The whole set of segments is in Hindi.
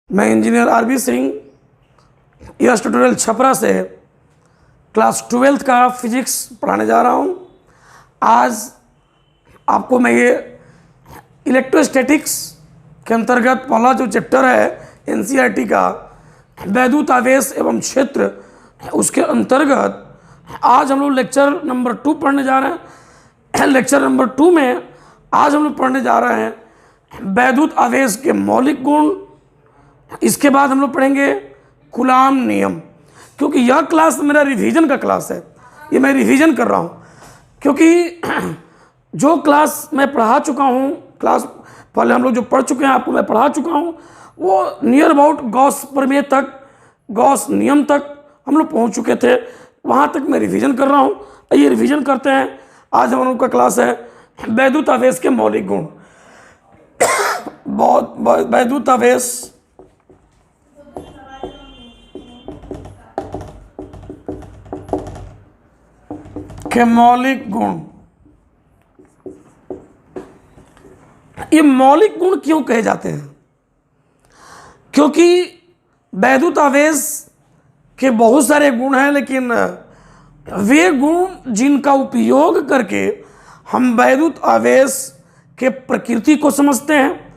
मैं engineer R B Singh yes tutorial Chhapra से क्लास 12th का फिजिक्स पढ़ाने जा रहा हूँ। आज आपको मैं ये इलेक्ट्रोस्टैटिक्स के अंतर्गत पहला जो चैप्टर है एनसीईआरटी का वैद्युत आवेश एवं क्षेत्र, उसके अंतर्गत आज हम लोग लेक्चर नंबर 2 पढ़ने जा रहे हैं। लेक्चर नंबर 2 में आज हम लोग पढ़ने जा रहे हैं वैद्युत आवेश के मौलिक गुण। इसके बाद हम लोग पढ़ेंगे कूलाम नियम, क्योंकि यह क्लास मेरा रिवीजन का क्लास है। ये मैं रिवीजन कर रहा हूँ क्योंकि जो क्लास मैं पढ़ा चुका हूँ, क्लास पहले हम लोग जो पढ़ चुके हैं आपको मैं पढ़ा चुका हूँ, वो नियर अबाउट गॉस प्रमेय तक, गॉस नियम तक हम लोग पहुँच चुके थे। वहाँ तक मैं रिवीजन कर रहा हूँ। आइए रिवीजन करते हैं। आज हम लोग का क्लास है वैद्युत आवेश के मौलिक गुण। वैद्युत आवेश के मौलिक गुण। ये मौलिक गुण क्यों कहे जाते हैं? क्योंकि वैद्युत आवेश के बहुत सारे गुण हैं, लेकिन वे गुण जिनका उपयोग करके हम वैद्युत आवेश के प्रकृति को समझते हैं,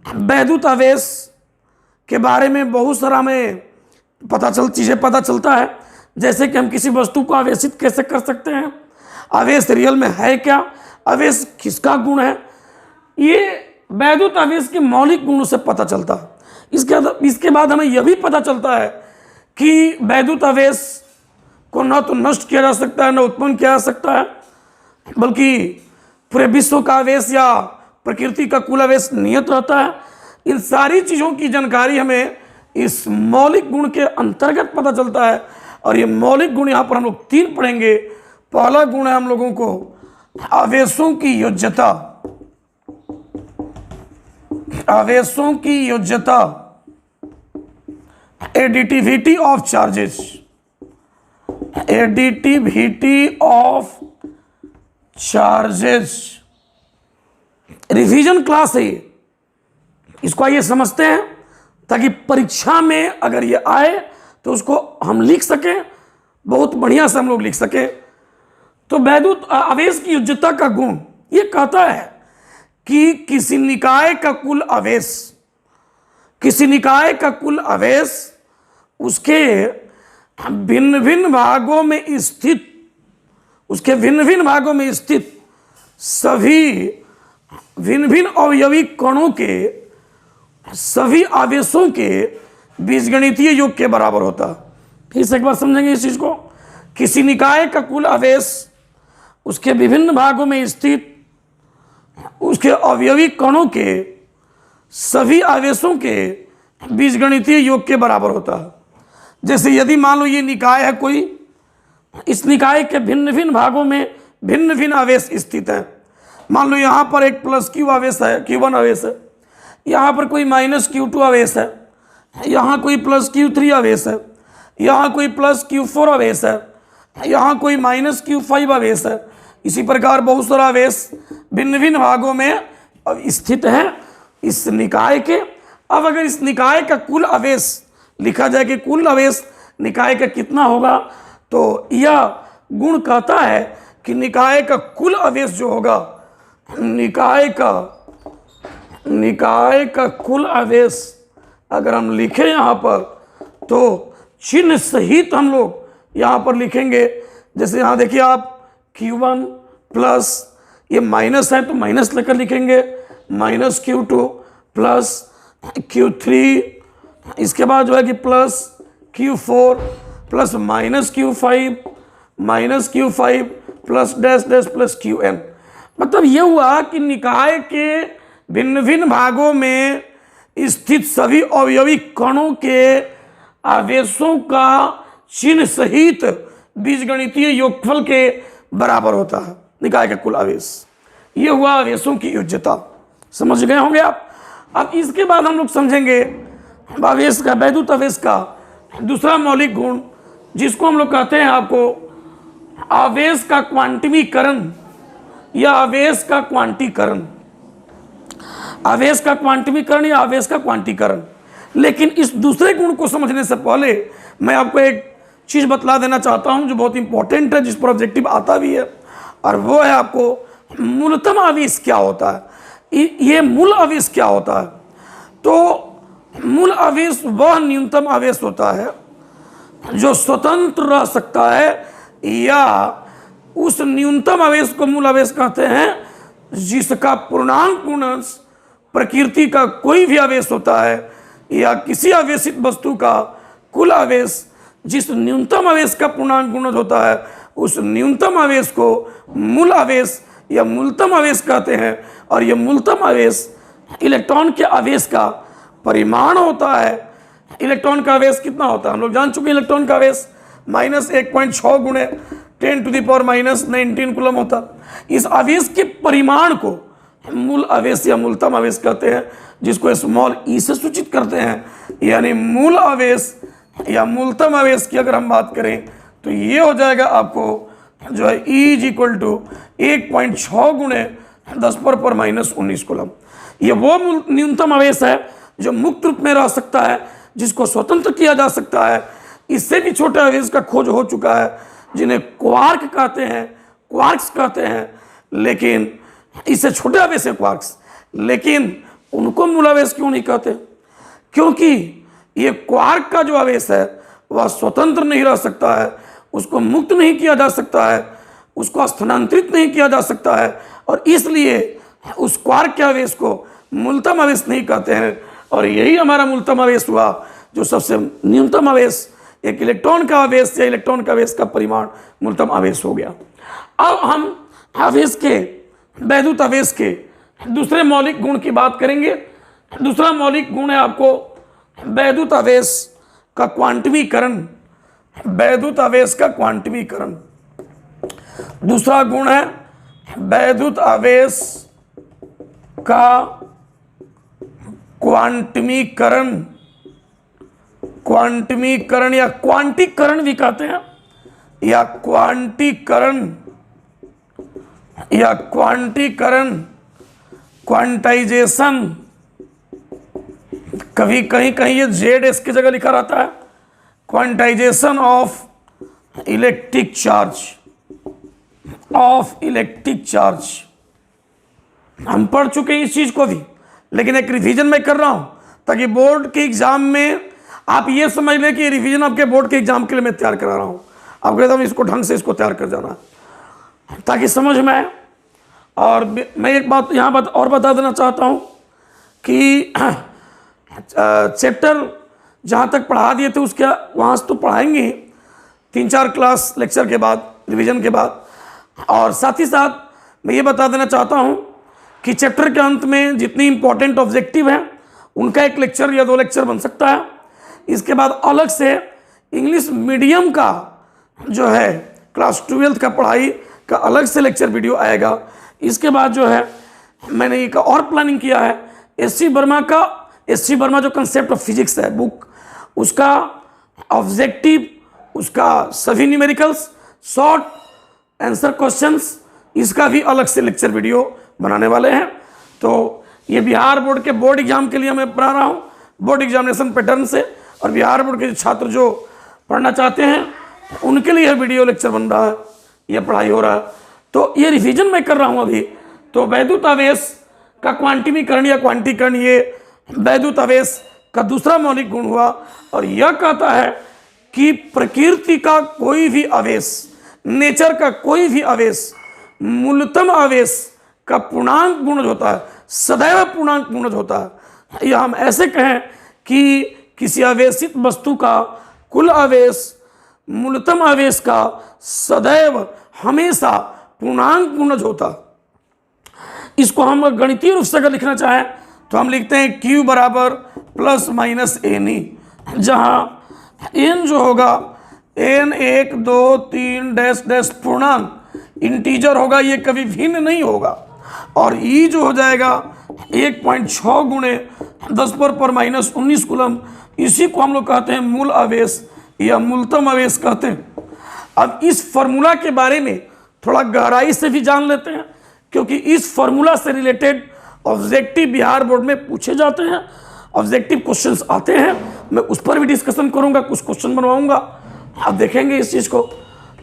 वैद्युत आवेश के बारे में बहुत सारा हमें चीज़ें पता चलता है। जैसे कि हम किसी वस्तु को आवेशित कैसे कर सकते हैं, आवेश रियल में है क्या, आवेश किसका गुण है, ये वैद्युत आवेश के मौलिक गुणों से पता चलता है। इसके बाद हमें यह भी पता चलता है कि वैद्युत आवेश को न तो नष्ट किया जा सकता है, न उत्पन्न किया जा सकता है, बल्कि पूरे विश्व का आवेश या प्रकृति का कुल आवेश नियत रहता है। इन सारी चीज़ों की जानकारी हमें इस मौलिक गुण के अंतर्गत पता चलता है। और ये मौलिक गुण यहाँ पर हम लोग 3 पढ़ेंगे। पहला गुण है हम लोगों को आवेशों की योज्यता। आवेशों की योज्यता, additivity of charges, additivity of charges. Revision class है ये, इसको आइए समझते हैं ताकि परीक्षा में अगर ये आए तो उसको हम लिख सकें, बहुत बढ़िया से हम लोग लिख सकें। तो वैद्युत आवेश की योज्यता का गुण ये कहता है कि किसी निकाय का कुल आवेश, किसी निकाय का कुल आवेश उसके भिन्न भिन्न भागों में स्थित, उसके भिन्न भिन्न भागों में स्थित सभी भिन्न भिन्न अवयवी कणों के सभी आवेशों के बीजगणितीय योग के बराबर होता है। फिर से एक बार समझेंगे इस चीज को। किसी निकाय का कुल आवेश उसके विभिन्न भागों में स्थित उसके अवयवी कणों के सभी आवेशों के बीजगणितीय योग के बराबर होता है। जैसे यदि मान लो ये निकाय है कोई, इस निकाय के भिन्न भिन्न भागों में भिन्न भिन्न आवेश स्थित है। मान लो यहाँ पर एक +q आवेश है, q1 आवेश है, यहाँ पर कोई -q2 आवेश है, यहाँ कोई +q3 आवेश है, यहाँ कोई +q4 आवेश है, यहाँ कोई -q5 आवेश है। इसी प्रकार बहुत सारा आवेश भिन्न भिन्न भागों में स्थित है इस निकाय के। अब अगर इस निकाय का कुल आवेश लिखा जाए कि कुल आवेश निकाय का कितना होगा, तो यह गुण कहता है कि निकाय का कुल आवेश जो होगा, निकाय का कुल आवेश अगर हम लिखें यहाँ पर तो चिन्ह सहित हम लोग यहाँ पर लिखेंगे। जैसे यहाँ देखिए आप q1 प्लस ये माइनस है तो माइनस लेकर लिखेंगे, -q2 प्लस q3, इसके बाद जो है कि +q4 plus -q5 plus dash dash plus qn। मतलब ये हुआ कि निकाय के भिन्न भिन्न भागों में स्थित सभी अवयवी कणों के आवेशों का चिन्ह सहित बीजगणितीय योगफल के बराबर होता है निकाय का कुल आवेश। ये हुआ आवेशों की योज्यता। समझ गए होंगे आप। अब इसके बाद हम लोग समझेंगे आवेश का, वैद्युत आवेश का दूसरा मौलिक गुण, जिसको हम लोग कहते हैं आपको आवेश का क्वांटमीकरण या आवेश का क्वांटीकरण। आवेश का क्वांटमीकरण या आवेश का क्वांटीकरण। लेकिन इस दूसरे गुण को समझने से पहले मैं आपको एक चीज़ बतला देना चाहता हूं जो बहुत इंपॉर्टेंट है, जिस पर ऑब्जेक्टिव आता भी है, और वो है आपको मूलतम आवेश क्या होता है। ये मूल आवेश क्या होता है? तो मूल आवेश वह न्यूनतम आवेश होता है जो स्वतंत्र रह सकता है, या उस न्यूनतम आवेश को मूल आवेश कहते हैं जिसका पूर्णांक गुणज प्रकृति का कोई भी आवेश होता है, या किसी आवेशित वस्तु का कुल आवेश जिस न्यूनतम आवेश का पूर्णांक गुणज होता है, उस न्यूनतम आवेश को मूल आवेश या मूलतम आवेश कहते हैं। और यह मूलतम आवेश इलेक्ट्रॉन के आवेश का परिमाण होता है। इलेक्ट्रॉन का आवेश कितना होता है हम लोग जान चुके हैं। इलेक्ट्रॉन का आवेश -1.6 गुणे 10⁻⁻19 कूलम होता। इस आवेश के परिमाण को मूल आवेश या मूलतम आवेश कहते हैं, जिसको स्मॉल ई से सूचित करते हैं। यानी मूल आवेश या मूलतम आवेश की अगर हम बात करें तो ये हो जाएगा आपको जो है E = 1.6 गुणे 10⁻⁻19 कूलम। ये वो न्यूनतम आवेश है जो मुक्त रूप में रह सकता है, जिसको स्वतंत्र किया जा सकता है। इससे भी छोटे आवेश का खोज हो चुका है जिन्हें क्वार्क कहते हैं, क्वार्क्स कहते हैं, लेकिन इससे छोटे आवेश है क्वार्क्स, लेकिन उनको मूल आवेश क्यों नहीं कहते? क्योंकि ये क्वार्क का जो आवेश है वह स्वतंत्र नहीं रह सकता है, उसको मुक्त नहीं किया जा सकता है, उसको स्थानांतरित नहीं किया जा सकता है, और इसलिए उस क्वार्क के आवेश को मूलतम आवेश नहीं कहते हैं। और यही हमारा मूलतम आवेश हुआ जो सबसे न्यूनतम आवेश, एक इलेक्ट्रॉन का आवेश या इलेक्ट्रॉन का आवेश का परिमाण मूलतम आवेश हो गया। अब हम आवेश के, वैद्युत आवेश के दूसरे मौलिक गुण की बात करेंगे। दूसरा मौलिक गुण है आपको वैद्युत आवेश का क्वांटमीकरण। वैद्युत आवेश का क्वांटमीकरण दूसरा गुण है वैद्युत आवेश का क्वांटमीकरण। क्वांटमीकरण या क्वांटीकरण भी कहते हैं, या क्वांटीकरण या क्वांटीकरण, क्वांटाइजेशन। कभी कहीं कहीं ये ZS की जगह लिखा रहता है। Quantization of electric charge, of electric charge. हम पढ़ चुके हैं इस चीज को भी, लेकिन एक रिवीजन मैं कर रहा हूं ताकि बोर्ड के एग्जाम में आप ये समझ लें कि रिवीजन आपके बोर्ड के एग्जाम के लिए मैं तैयार करा रहा हूं। आपको एकदम इसको ढंग से इसको तैयार कर जाना ताकि समझ में आए। और मैं एक बात यहाँ और बता देना चाहता हूँ कि चैप्टर जहाँ तक पढ़ा दिए थे उसके वहाँ से तो पढ़ाएंगे 3-4 क्लास लेक्चर के बाद, रिवीजन के बाद। और साथ ही साथ मैं ये बता देना चाहता हूँ कि चैप्टर के अंत में जितनी इंपॉर्टेंट ऑब्जेक्टिव हैं उनका एक लेक्चर या 2 लेक्चर बन सकता है। इसके बाद अलग से इंग्लिश मीडियम का जो है क्लास 12th का पढ़ाई का अलग से लेक्चर वीडियो आएगा। इसके बाद जो है मैंने एक और प्लानिंग किया है, SC वर्मा जो कंसेप्ट ऑफ फिजिक्स है बुक, उसका ऑब्जेक्टिव, उसका सभी न्यूमेरिकल्स, शॉर्ट आंसर क्वेश्चंस, इसका भी अलग से लेक्चर वीडियो बनाने वाले हैं। तो ये बिहार बोर्ड के बोर्ड एग्जाम के लिए मैं पढ़ा रहा हूँ, बोर्ड एग्जामिनेशन पैटर्न से, और बिहार बोर्ड के छात्र जो पढ़ना चाहते हैं उनके लिए यह वीडियो लेक्चर बन रहा है, यह पढ़ाई हो रहा है। तो ये रिवीजन मैं कर रहा हूँ अभी। तो वैद्युत आवेश का क्वांटमीकरण या क्वांटीकरण, ये वैद्युत आवेश का दूसरा मौलिक गुण हुआ। और यह कहता है कि प्रकृति का कोई भी आवेश, नेचर का कोई भी आवेश मूलतम आवेश का पूर्णांक गुणज होता है, सदैव पूर्णांक गुणज होता है। या हम ऐसे कहें कि किसी आवेशित वस्तु का कुल आवेश मूलतम आवेश का सदैव हमेशा पूर्णांक गुणज होता। इसको हम गणितीय रूप से अगर लिखना चाहें तो हम लिखते हैं Q ± NE, जहाँ N जो होगा N 1 2 3 डैश पूर्णांक इंटीजर होगा, ये कभी भिन्न नहीं होगा। और E जो हो जाएगा 1.6 गुणे 10⁻⁻19 कूलम, इसी को हम लोग कहते हैं मूल आवेश या मूलतम आवेश कहते हैं। अब इस फॉर्मूला के बारे में थोड़ा गहराई से भी जान लेते हैं, क्योंकि इस फॉर्मूला से रिलेटेड ऑब्जेक्टिव बिहार बोर्ड में पूछे जाते हैं। ऑब्जेक्टिव क्वेश्चंस आते हैं, मैं उस पर भी डिस्कशन करूंगा, कुछ क्वेश्चन बनवाऊंगा, आप देखेंगे इस चीज़ को।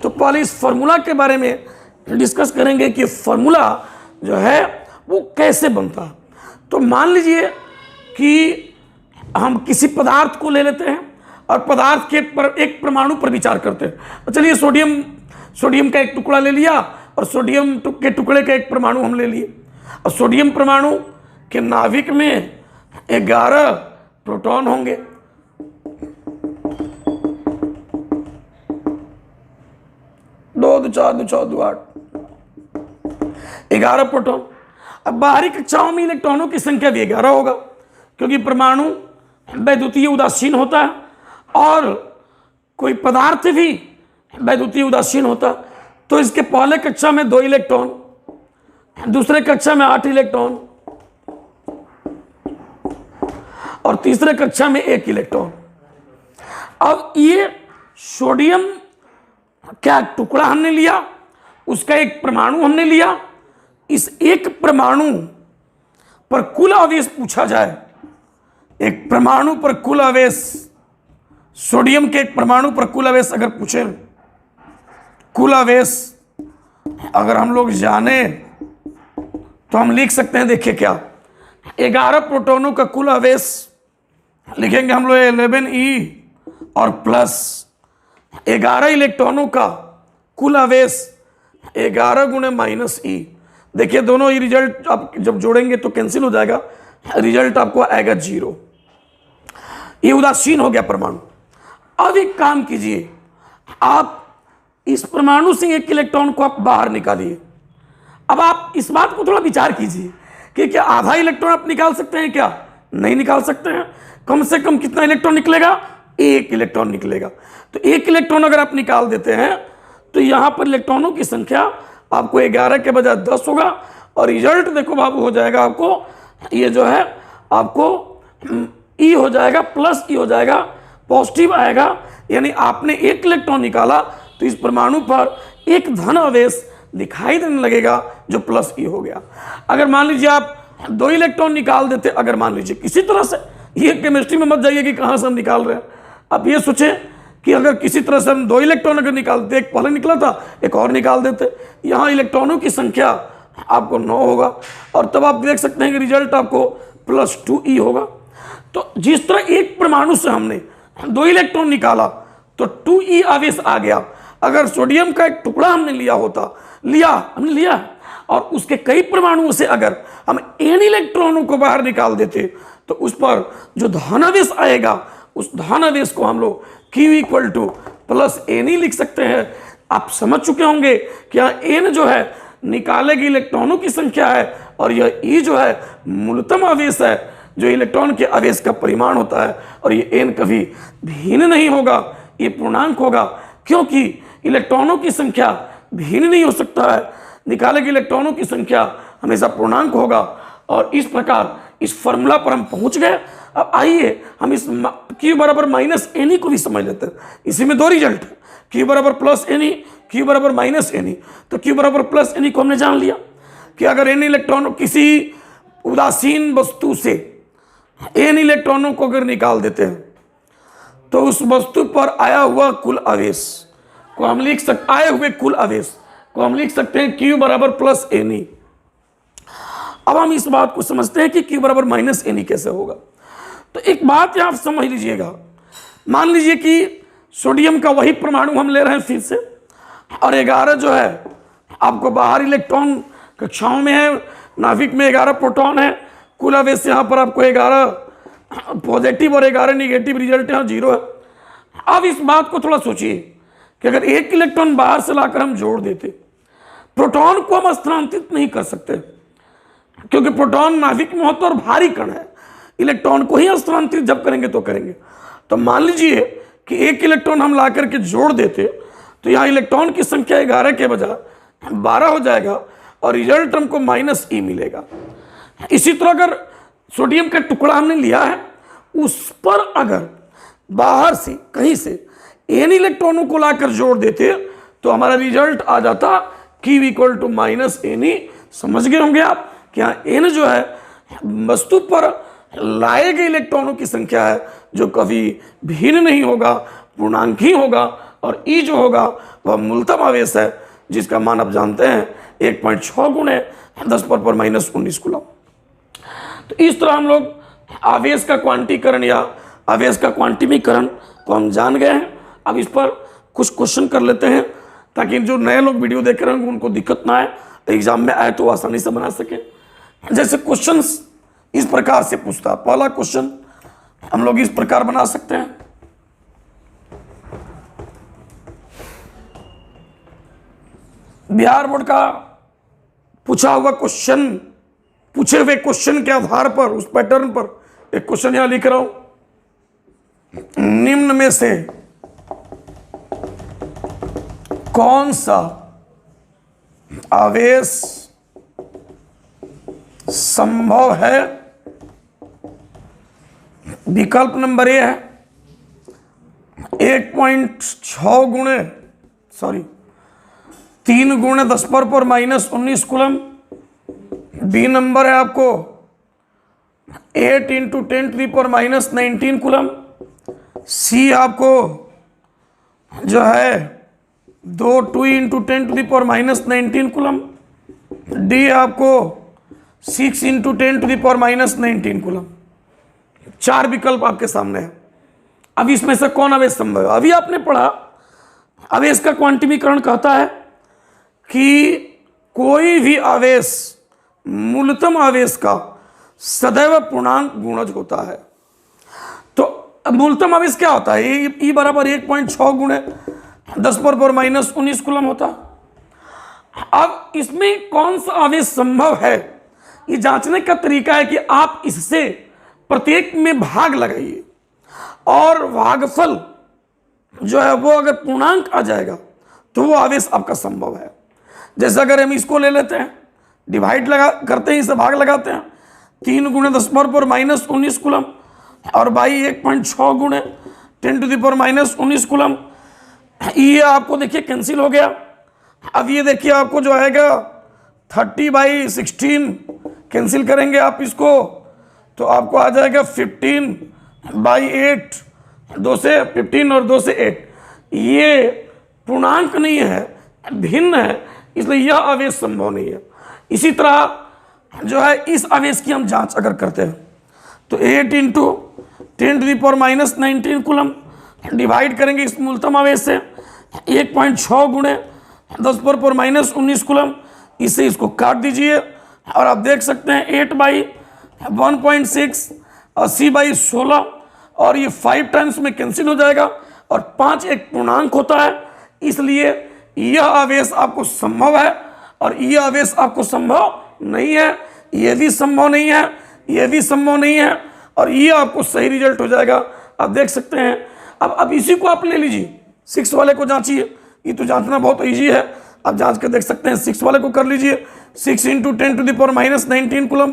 तो पहले इस फार्मूला के बारे में डिस्कस करेंगे कि फार्मूला जो है वो कैसे बनता है। तो मान लीजिए कि हम किसी पदार्थ को ले लेते हैं और पदार्थ के एक परमाणु पर विचार करते हैं। तो चलिए सोडियम का एक टुकड़ा ले लिया और सोडियम के टुकड़े का एक परमाणु हम ले लिए, और सोडियम परमाणु के नाभिक में 11 प्रोटॉन होंगे। 2 2 4 2 4 2 8 11 प्रोटॉन। अब बाहरी कक्षाओं में इलेक्ट्रॉनों की संख्या भी 11 होगा, क्योंकि परमाणु वैद्युतीय उदासीन होता है और कोई पदार्थ भी वैद्युतीय उदासीन होता है। तो इसके पहले कक्षा में 2 इलेक्ट्रॉन, दूसरे कक्षा में 8 इलेक्ट्रॉन और तीसरे कक्षा में 1 इलेक्ट्रॉन। अब ये सोडियम क्या टुकड़ा हमने लिया, उसका एक परमाणु हमने लिया। इस एक परमाणु पर कुल आवेश पूछा जाए, एक परमाणु पर कुल आवेश, सोडियम के एक परमाणु पर कुल आवेश अगर पूछे, कुल आवेश अगर हम लोग जाने तो हम लिख सकते हैं, देखिए क्या 11 प्रोटॉनों का कुल आवेश लिखेंगे हम लोग 11e और प्लस 11 इलेक्ट्रॉनों का कुल आवेश 11 गुणे माइनस e। देखिए दोनों ही रिजल्ट आप जब जोड़ेंगे तो कैंसिल हो जाएगा, रिजल्ट आपको आएगा 0। ये उदासीन हो गया परमाणु। अब एक काम कीजिए, आप इस परमाणु से 1 इलेक्ट्रॉन को आप बाहर निकालिए। अब आप इस बात को थोड़ा विचार कीजिए कि क्या आधा इलेक्ट्रॉन आप निकाल सकते हैं, क्या नहीं निकाल सकते हैं? कम से कम कितना इलेक्ट्रॉन निकलेगा? 1 इलेक्ट्रॉन निकलेगा। तो 1 इलेक्ट्रॉन अगर आप निकाल देते हैं तो यहां पर इलेक्ट्रॉनों की संख्या आपको 11 के बजाय 10 होगा, और रिजल्ट देखो बाबू हो जाएगा आपको, ये जो है आपको ई हो जाएगा, प्लस ई हो जाएगा, पॉजिटिव आएगा। यानी आपने 1 इलेक्ट्रॉन निकाला तो इस परमाणु पर एक धन आवेश दिखाई देने लगेगा जो प्लस ई हो गया। अगर मान लीजिए आप 2 इलेक्ट्रॉन निकाल देते, अगर मान लीजिए किसी तरह से, ये केमिस्ट्री में मत जाइए कि कहाँ से हम निकाल रहे हैं, आप ये सोचें कि अगर किसी तरह से हम 2 इलेक्ट्रॉन अगर निकालते, एक पहले निकला था एक और निकाल देते, यहाँ इलेक्ट्रॉनों की संख्या आपको 9 होगा, और तब आप देख सकते हैं कि रिजल्ट आपको +2e होगा। तो जिस तरह एक परमाणु से हमने 2 इलेक्ट्रॉन निकाला तो 2e आवेश आ गया। अगर सोडियम का एक टुकड़ा हमने हमने लिया और उसके कई परमाणुओं से अगर हम n इलेक्ट्रॉनों को बाहर निकाल देते तो उस पर जो धनावेश आएगा, उस धनावेश को हम लोग Q = N लिख सकते हैं। आप समझ चुके होंगे कि यहाँ n जो है निकाले गए इलेक्ट्रॉनों की संख्या है, और यह E जो है मूलतम आवेश है, जो इलेक्ट्रॉन के आवेश का परिमाण होता है, और ये n कभी भिन्न नहीं होगा, ये पूर्णांक होगा, क्योंकि इलेक्ट्रॉनों की संख्या भिन्न नहीं हो सकता है, निकाले गए इलेक्ट्रॉनों की संख्या हमेशा पूर्णांक होगा। और इस प्रकार इस फॉर्मूला पर हम पहुंच गए। अब आइए हम इस Q = -Ne को भी समझ लेते हैं। इसी में 2 रिजल्ट है, Q +Ne, Q -Ne। तो Q +Ne को हमने जान लिया कि अगर n इलेक्ट्रॉनों किसी उदासीन वस्तु से n इलेक्ट्रॉनों को अगर निकाल देते हैं तो उस वस्तु पर आया हुआ कुल आवेश को हम लिख सकते, आए हुए कुल आवेश को हम लिख सकते हैं Q +Ne। अब हम इस बात को समझते हैं कि Q -Ne कैसे होगा। तो एक बात आप समझ लीजिएगा, मान लीजिए कि सोडियम का वही परमाणु हम ले रहे हैं फिर से, और 11 जो है आपको बाहर इलेक्ट्रॉन कक्षाओं में है, नाभिक में 11 प्रोटॉन है, कुल आवेश यहाँ पर आपको 11 पॉजिटिव और 11 निगेटिव, रिजल्ट यहाँ 0 है। अब इस बात को थोड़ा सोचिए कि अगर 1 इलेक्ट्रॉन बाहर से लाकर हम जोड़ देते, प्रोटॉन को हम स्थानांतरित नहीं कर सकते, क्योंकि प्रोटॉन नाभिक में होता और भारी कण है, इलेक्ट्रॉन को ही स्थानांतरित जब करेंगे तो करेंगे। तो मान लीजिए कि 1 इलेक्ट्रॉन हम ला करके जोड़ देते तो यहाँ इलेक्ट्रॉन की संख्या 11 के बजाय 12 हो जाएगा, और रिजल्ट हमको -E मिलेगा। इसी तरह अगर सोडियम का टुकड़ा हमने लिया है, उस पर अगर बाहर से कहीं से n इलेक्ट्रॉनों को लाकर जोड़ देते तो हमारा रिजल्ट आ जाता Q = -Ne। समझ गए होंगे आप कि यहाँ n जो है वस्तु पर लाए गए इलेक्ट्रॉनों की संख्या है जो कभी भिन्न नहीं होगा, पूर्णांक ही होगा, और ई जो होगा वह मूलतम आवेश है जिसका मान आप जानते हैं 1.6 गुणे 10⁻⁻19 कूलम। तो इस तरह हम लोग आवेश का क्वांटीकरण या आवेश का क्वांटिमीकरण को हम जान गए हैं। अब इस पर कुछ क्वेश्चन कर लेते हैं ताकि जो नए लोग वीडियो देख रहे हैं उनको दिक्कत ना आए, एग्जाम में आए तो आसानी से बना सके। जैसे क्वेश्चंस इस प्रकार से पूछता है। पहला क्वेश्चन हम लोग इस प्रकार बना सकते हैं। बिहार बोर्ड का पूछा हुआ क्वेश्चन, पूछे हुए क्वेश्चन के आधार पर, उस पैटर्न पर एक क्वेश्चन यहां लिख रहा हूं। निम्न में से कौन सा आवेश संभव है? विकल्प नंबर ए है 1.6 गुणे 3 गुणे 10⁻⁻19 कूलम। बी नंबर है आपको 8 × 10⁻⁻19 कूलम। सी आपको जो है 2 × 10⁻⁻19 कूलम। डी आपको 6 × 10⁻⁻19 कूलम। 4 विकल्प आपके सामने है। अब इसमें से कौन आवेश संभव है? अभी आपने पढ़ा आवेश का क्वांटिमीकरण कहता है कि कोई भी आवेश मूलतम आवेश का सदैव पूर्णांक गुणज होता है। तो मूलतम आवेश क्या होता है? ई बराबर 1.6 गुणे 10⁻⁻19 कूलम होता है। अब इसमें कौन सा आवेश संभव है, ये जांचने का तरीका है कि आप इससे प्रत्येक में भाग लगाइए और भागफल जो है वो अगर पूर्णांक आ जाएगा तो वो आवेश आपका संभव है। जैसे अगर हम इसको ले लेते हैं, डिवाइड करते हैं, इसे भाग लगाते हैं, 3 गुणे 10⁻⁻19 कूलम और बाई 1.6 गुणे 10⁻⁻19 कूलम। ये आपको देखिए कैंसिल हो गया। अब ये देखिए आपको जो आएगा 30/16 कैंसिल करेंगे आप इसको तो आपको आ जाएगा 15/8, 2 से 15 और 2 से 8। ये पूर्णांक नहीं है, भिन्न है, इसलिए यह आवेश संभव नहीं है। इसी तरह जो है इस आवेश की हम जांच अगर करते हैं तो 8 × 10⁻⁻19 कूलम डिवाइड करेंगे इस मूलतम आवेश से 1.6 गुणे 10⁻⁻19 कूलम। इससे इसको काट दीजिए और आप देख सकते हैं 8/1.6 और C/16 और ये 5 टाइम्स में कैंसिल हो जाएगा और 5 एक पूर्णांक होता है, इसलिए यह आवेश आपको संभव है और यह आवेश आपको संभव नहीं है। यह भी संभव नहीं है, यह भी संभव नहीं है और यह आपको सही रिजल्ट हो जाएगा। आप देख सकते हैं। अब इसी को आप ले लीजिए, 6 वाले को जांचिए। ये तो जांचना बहुत इजी है, आप जांच के देख सकते हैं। 6 वाले को कर लीजिए, 6 × 10⁻⁻19 कूलम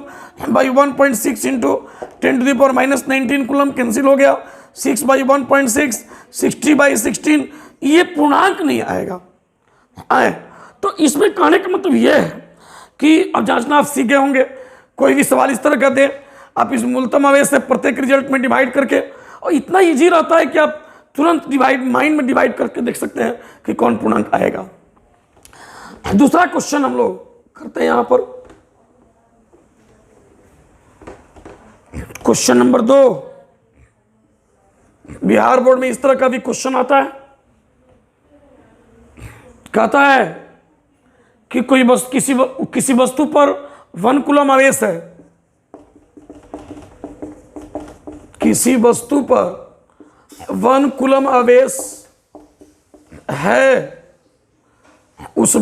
बाई 1.6 × 10⁻⁻19 कूलम कैंसिल हो गया। 6/1.6 60/16, ये पूर्णांक नहीं आएगा आए। तो इसमें कहने का मतलब यह है कि अब जांचना आप सीख गए होंगे। कोई भी सवाल इस तरह का दे, आप इस मूलतम आवेश से प्रत्येक रिजल्ट में डिवाइड करके, और इतना इजी रहता है कि आप तुरंत माइंड में डिवाइड करके देख सकते हैं कि कौन पूर्णांक आएगा। दूसरा क्वेश्चन हम लोग करते हैं यहां पर। क्वेश्चन नंबर 2, बिहार बोर्ड में इस तरह का भी क्वेश्चन आता है। कहता है कि किसी वस्तु पर 1 कूलम आवेश है, किसी वस्तु पर 1 कूलम आवेश है, उस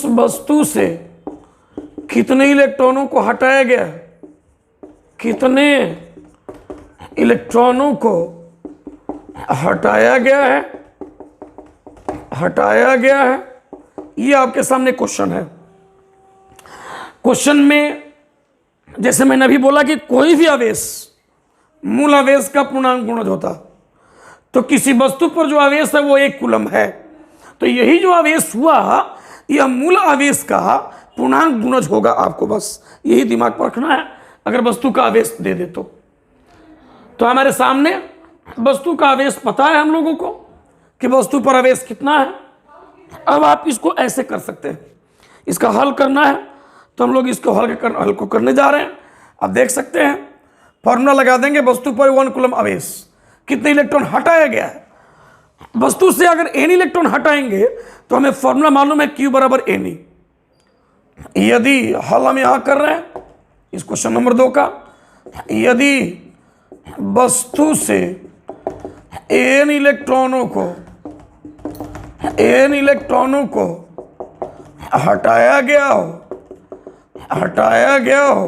वस्तु से कितने इलेक्ट्रॉनों को हटाया गया है, कितने इलेक्ट्रॉनों को हटाया गया है, ये आपके सामने क्वेश्चन है। क्वेश्चन में जैसे मैंने अभी बोला कि कोई भी आवेश मूल आवेश का पूर्णांक गुणज होता, तो किसी वस्तु पर जो आवेश है वो 1 कूलम है, तो यही जो आवेश हुआ यह मूल आवेश का पूर्णांक गुणज होगा, आपको बस यही दिमाग पर रखना है अगर वस्तु का आवेश दे दे तो हमारे सामने वस्तु का आवेश पता है हम लोगों को कि वस्तु पर आवेश कितना है। अब आप इसको ऐसे कर सकते हैं, इसका हल करना है तो हम लोग इसको हल को करने जा रहे हैं। आप देख सकते हैं फॉर्मूला लगा देंगे, वस्तु पर 1 कूलम आवेश, कितने इलेक्ट्रॉन हटाया गया है। वस्तु से अगर n इलेक्ट्रॉन हटाएंगे तो हमें फॉर्मूला मालूम है Q बराबर Ne। यदि हल हम यहां कर रहे हैं इस क्वेश्चन नंबर 2 का, यदि वस्तु से n इलेक्ट्रॉनों को हटाया गया हो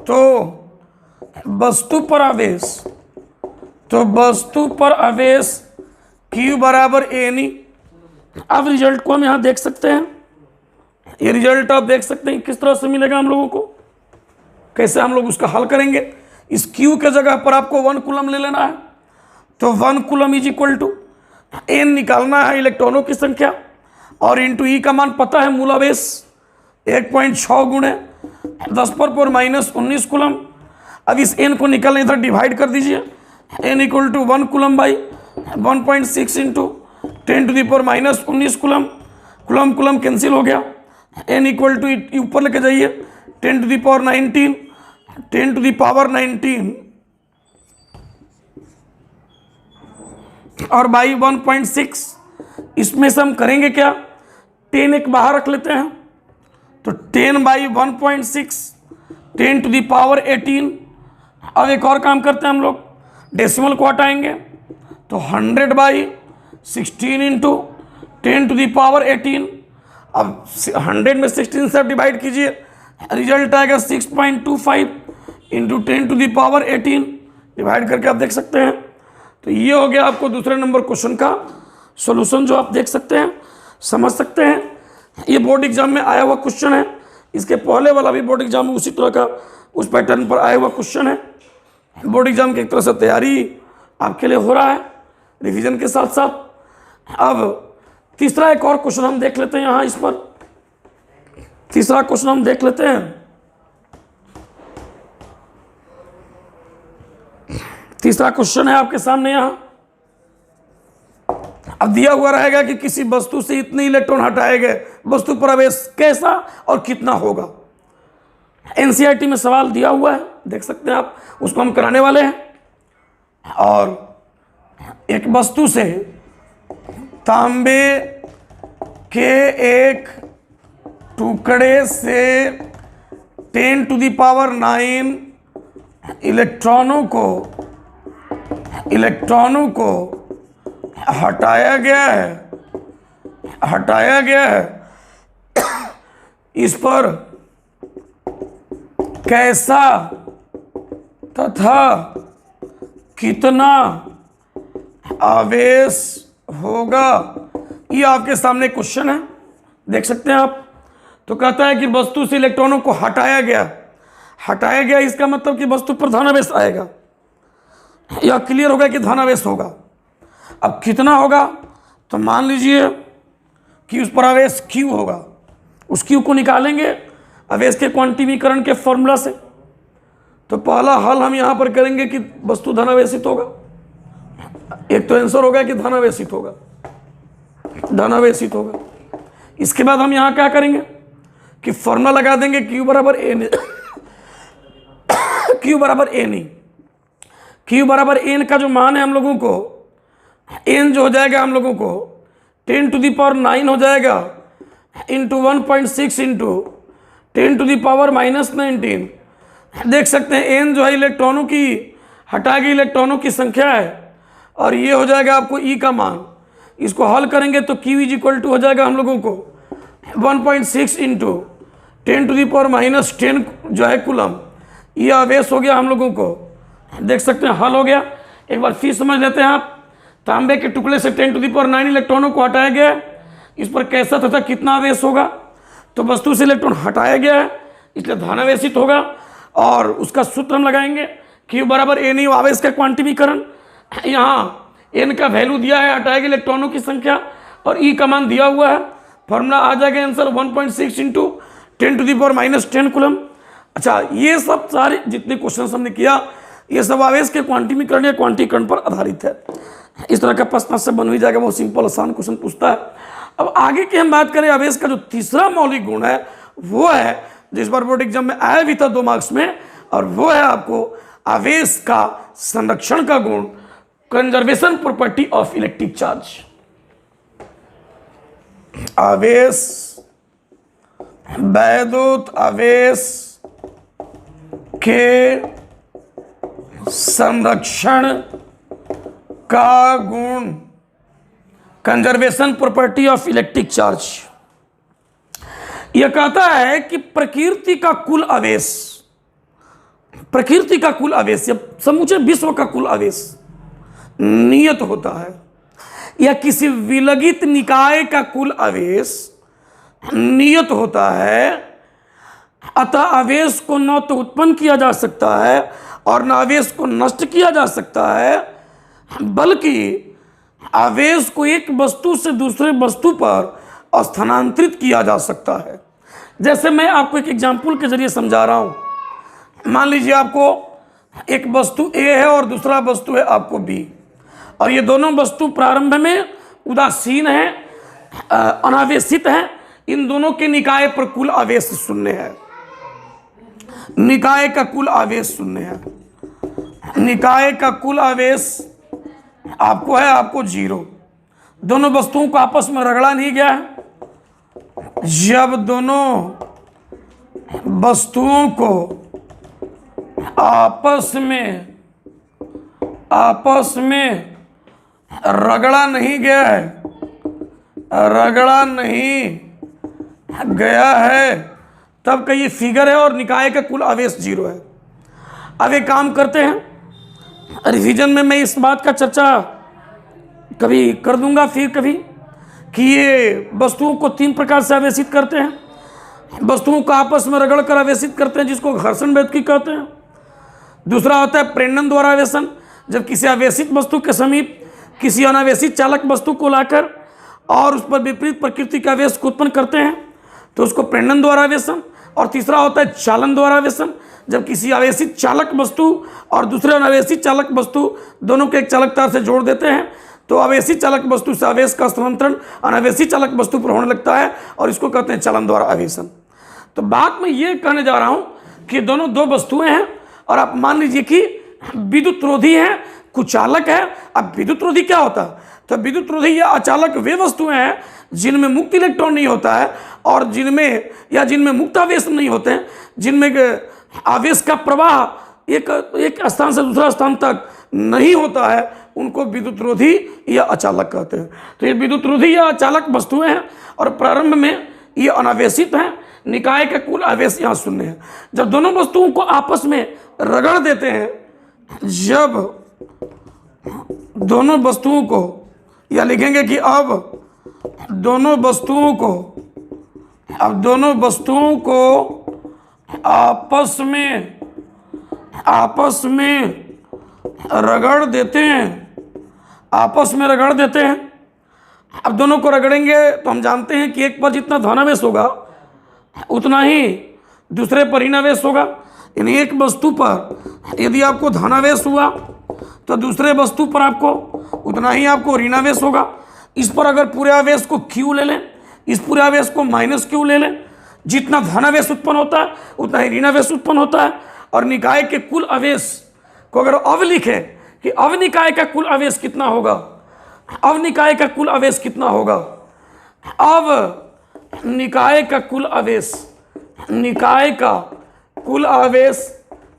तो वस्तु पर आवेश Q बराबर Ne। अब रिजल्ट को हम यहां देख सकते हैं, ये रिजल्ट आप देख सकते हैं किस तरह से मिलेगा हम लोगों को, कैसे हम लोग उसका हल करेंगे। इस Q के जगह पर आपको 1 कूलम ले लेना है, तो 1 coulomb is equal to n निकालना है इलेक्ट्रॉनों की संख्या, और इंटू E का मान पता है, मूल आवेश 1.6 गुणे 10⁻⁻19 कूलम। अब इस n को निकालने इधर डिवाइड कर दीजिए, n equal to 1 coulomb by 1.6 into 10⁻⁻19 coulomb. Coulomb cancel हो गया, n इक्वल टू ऊपर लेके जाइए 10⁻19 और बाई 1.6। इसमें से हम करेंगे क्या, 10 एक बाहर रख लेते हैं, तो 10/1.6 10⁻18। अब एक और काम करते हैं हम लोग, डेसिमल को हटाएंगे तो 100/16 इंटू 10⁻18। अब 100 में 16 से डिवाइड कीजिए, रिजल्ट आएगा 6.25 इंटू 10⁻18। डिवाइड करके आप देख सकते हैं, तो ये हो गया आपको दूसरे नंबर क्वेश्चन का सॉल्यूशन, जो आप देख सकते हैं, समझ सकते हैं। ये बोर्ड एग्जाम में आया हुआ क्वेश्चन है, इसके पहले वाला भी बोर्ड एग्जाम में उसी तरह का उस पैटर्न पर आया हुआ क्वेश्चन है। बोर्ड एग्जाम की एक तरह से तैयारी आपके लिए हो रहा है रिवीजन के साथ साथ। अब तीसरा एक और क्वेश्चन हम देख लेते हैं यहाँ, इस पर तीसरा क्वेश्चन हम देख लेते हैं। तीसरा क्वेश्चन है आपके सामने यहाँ। अब दिया हुआ रहेगा कि किसी वस्तु से इतने इलेक्ट्रॉन हटाए गए, वस्तु पर आवेश कैसा और कितना होगा। एनसीईआरटी में सवाल दिया हुआ है, देख सकते हैं आप, उसको हम कराने वाले हैं। और एक वस्तु से तांबे के एक टुकड़े से 10⁻9 इलेक्ट्रॉनों को हटाया गया है। इस पर कैसा तथा कितना आवेश होगा, ये आपके सामने क्वेश्चन है, देख सकते हैं आप। तो कहता है कि वस्तु से इलेक्ट्रॉनों को हटाया गया, इसका मतलब कि वस्तु पर धनावेश आएगा, यह क्लियर होगा कि धनावेश होगा। अब कितना होगा, तो मान लीजिए कि उस पर आवेश Q होगा, उस Q को निकालेंगे आवेश के क्वांटिमीकरण के फॉर्मूला से। तो पहला हल हम यहाँ पर करेंगे कि वस्तु धनावेशित होगा, एक तो आंसर होगा कि धनावेशित होगा। इसके बाद हम यहाँ क्या करेंगे कि फॉर्मूला लगा देंगे Q बराबर N का जो मान है हम लोगों को, N जो हो जाएगा हम लोगों को 10⁻9 हो जाएगा इंटू 1.6 इंटू 10⁻⁻19। देख सकते हैं N जो है इलेक्ट्रॉनों की हटाए गए इलेक्ट्रॉनों की संख्या है, और ये हो जाएगा आपको E का मान। इसको हल करेंगे तो Q इज इक्वल टू हो जाएगा हम लोगों को 1.6 इंटू 10⁻10 जो है कूलम, ये आवेश हो गया हम लोगों को। देख सकते हैं हल हो गया। एक बार फिर समझ लेते हैं आप, तांबे के टुकड़े से 10⁻9 इलेक्ट्रॉनों को हटाया गया है, इस पर कैसा तथा कितना आवेश होगा। तो वस्तु से इलेक्ट्रॉन हटाया गया है इसलिए धनावेशित होगा, और उसका सूत्र हम लगाएंगे Q बराबर Ne, आवेश का क्वांटिमीकरण। यहाँ N का वैल्यू दिया है, हटाए गए इलेक्ट्रॉनों की संख्या, और E का मान दिया हुआ है। फॉर्मूला आ जाएगा आंसर 1.6 इंटू 10⁻10 कूलम। अच्छा, ये सब सारे जितने क्वेश्चन हमने किया ये सब आवेश के क्वांटीकरण या क्वांटीकरण पर आधारित है। इस तरह का प्रश्न से बन ही जाएगा, बहुत सिंपल आसान क्वेश्चन पूछता है। अब आगे की हम बात करें, आवेश का जो तीसरा मौलिक गुण है वो है, जिस बार बोर्ड एग्जाम में आया भी था 2 मार्क्स में, और वो है आपको आवेश का संरक्षण का गुण, conservation property of electric charge. आवेश, वैद्युत आवेश के संरक्षण का गुण, conservation property of electric charge. यह कहता है कि प्रकृति का कुल आवेश, प्रकृति का कुल आवेश या समूचे विश्व का कुल आवेश नियत होता है, या किसी विलगित निकाय का कुल आवेश नियत होता है। अतः आवेश को न तो उत्पन्न किया जा सकता है और न आवेश को नष्ट किया जा सकता है, बल्कि आवेश को एक वस्तु से दूसरे वस्तु पर स्थानांतरित किया जा सकता है। जैसे मैं आपको एक एग्जाम्पल के जरिए समझा रहा हूं। मान लीजिए आपको एक वस्तु ए है और दूसरा वस्तु है आपको बी, और ये दोनों वस्तु प्रारंभ में उदासीन है, अनावेशित है। इन दोनों के निकाय पर कुल आवेश शून्य है। निकाय का कुल आवेश शून्य है। निकाय का कुल आवेश आपको है, आपको 0। दोनों वस्तुओं को आपस में रगड़ा नहीं गया है। जब दोनों वस्तुओं को आपस में रगड़ा नहीं गया है, रगड़ा नहीं गया है, तब का ये फिगर है और निकाय का कुल आवेश 0 है। अब एक काम करते हैं, रिवीजन में मैं इस बात का चर्चा कभी कर दूंगा फिर कभी, कि ये वस्तुओं को 3 प्रकार से आवेशित करते हैं। वस्तुओं को आपस में रगड़ कर आवेशित करते हैं, जिसको घर्षण वैद्युतिकी कहते हैं। दूसरा होता है प्रेरणन द्वारा आवेशन, जब किसी आवेशित वस्तु के समीप किसी अनावेशित चालक वस्तु को लाकर और उस पर विपरीत प्रकृति का आवेश को उत्पन्न करते हैं, तो उसको प्रेरणन द्वारा आवेशन। और तीसरा होता है चालन द्वारा आवेशन, जब किसी आवेशित चालक वस्तु और दूसरे अनावेशित चालक वस्तु दोनों को एक चालक तार से जोड़ देते हैं, तो आवेशित चालक वस्तु से आवेश का स्थानांतरण अनावेशित चालक वस्तु पर होने लगता है, और इसको कहते हैं चालन द्वारा आवेशन। तो बात मैं ये कहने जा रहा हूँ कि दोनों 2 वस्तुएं हैं, और आप मान लीजिए कि विद्युत रोधी है, कुचालक है। अब विद्युत रोधी क्या होता है? तो विद्युत रोधी या अचालक वे वस्तुएं हैं जिनमें मुक्त इलेक्ट्रॉन नहीं होता है, और जिनमें मुक्त आवेश नहीं होते हैं, जिनमें आवेश का प्रवाह एक स्थान से दूसरा स्थान तक नहीं होता है, उनको विद्युत रोधी या अचालक कहते हैं। तो ये विद्युत रोधी या अचालक वस्तुएं हैं, और प्रारंभ में ये अनावेशित हैं। निकाय का कुल आवेश यहाँ शून्य है। जब दोनों वस्तुओं को आपस में रगड़ देते हैं, जब दोनों वस्तुओं को, या लिखेंगे कि अब दोनों वस्तुओं को आपस में रगड़ देते हैं, आपस में रगड़ देते हैं। अब दोनों को रगड़ेंगे तो हम जानते हैं कि एक पर जितना धनावेश होगा उतना ही दूसरे पर ऋणावेश होगा। यानी एक वस्तु पर यदि आपको धनावेश हुआ तो दूसरे वस्तु पर आपको उतना ही आपको ऋणावेश होगा। इस पर अगर पूरे आवेश को Q ले लें, इस पूरे आवेश को -Q ले लें, जितना धनावेश उत्पन्न होता है उतना ही ऋणावेश उत्पन्न होता है। और निकाय के कुल आवेश को अगर अब लिखें कि अब निकाय का कुल आवेश कितना होगा, अब निकाय का कुल आवेश कितना होगा, अब निकाय का कुल आवेश, निकाय का कुल आवेश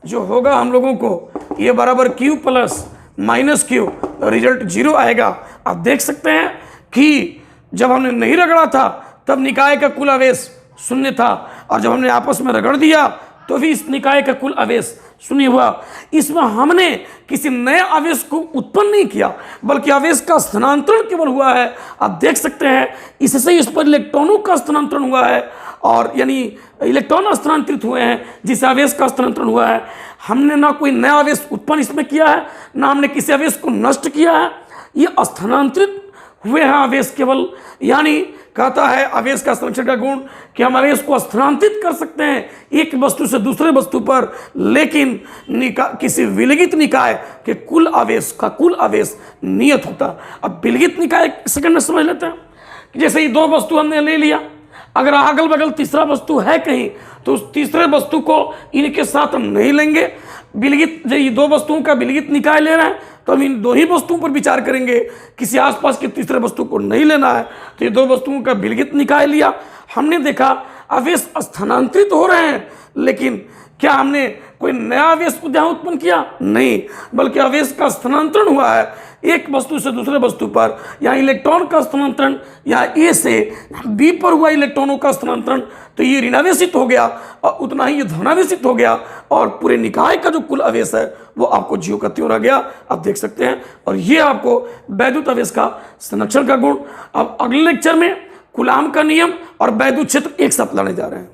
जो होगा हम लोगों को, ये बराबर Q प्लस -Q, रिजल्ट 0 आएगा। आप देख सकते हैं कि जब हमने नहीं रगड़ा था तब निकाय का कुल आवेश 0 था, और जब हमने आपस में रगड़ दिया तो भी इस निकाय का कुल आवेश 0 हुआ। इसमें हमने किसी नए आवेश को उत्पन्न नहीं किया, बल्कि आवेश का स्थानांतरण केवल हुआ है। आप देख सकते हैं इससे इस पर इलेक्ट्रॉनों का स्थानांतरण हुआ है, और यानी इलेक्ट्रॉन स्थानांतरित हुए हैं जिस आवेश का स्थानांतरण हुआ है। हमने ना कोई नया आवेश उत्पन्न इसमें किया है, ना हमने किसी आवेश को नष्ट किया है। ये स्थानांतरित हुए हैं आवेश केवल, यानी कहता है आवेश का संरक्षण का गुण कि हम आवेश को स्थानांतरित कर सकते हैं एक वस्तु से दूसरे वस्तु पर, लेकिन किसी विलगित निकाय के कुल आवेश का कुल आवेश नियत होता। अब विलगित निकाय सेकंड में समझ लेते हैं कि जैसे ये दो वस्तु हमने ले लिया, अगर अगल बगल तीसरा वस्तु है कहीं तो उस तीसरे वस्तु को इनके साथ हम नहीं लेंगे। विलगित ये दो वस्तुओं का विलगित निकाय ले रहे हैं तो हम इन दो ही वस्तुओं पर विचार करेंगे, किसी आसपास के तीसरे वस्तु को नहीं लेना है। तो ये दो वस्तुओं का विलगित निकाय लिया, हमने देखा आवेश स्थानांतरित हो रहे हैं, लेकिन क्या हमने कोई नया आवेश यहाँ उत्पन्न किया? नहीं, बल्कि आवेश का स्थानांतरण हुआ है एक वस्तु से दूसरे वस्तु पर। या इलेक्ट्रॉन का स्थानांतरण, या ए से बी पर हुआ इलेक्ट्रॉनों का स्थानांतरण, तो ये ऋणावेशित हो गया और उतना ही ये धनावेशित हो गया, और पूरे निकाय का जो कुल आवेश है वो आपको ज्यों का त्यों रह गया, आप देख सकते हैं। और ये आपको वैद्युत आवेश का संरक्षण का गुण। अब अगले लेक्चर में कूलाम का नियम और वैद्युत क्षेत्र एक साथ लाने जा रहे हैं।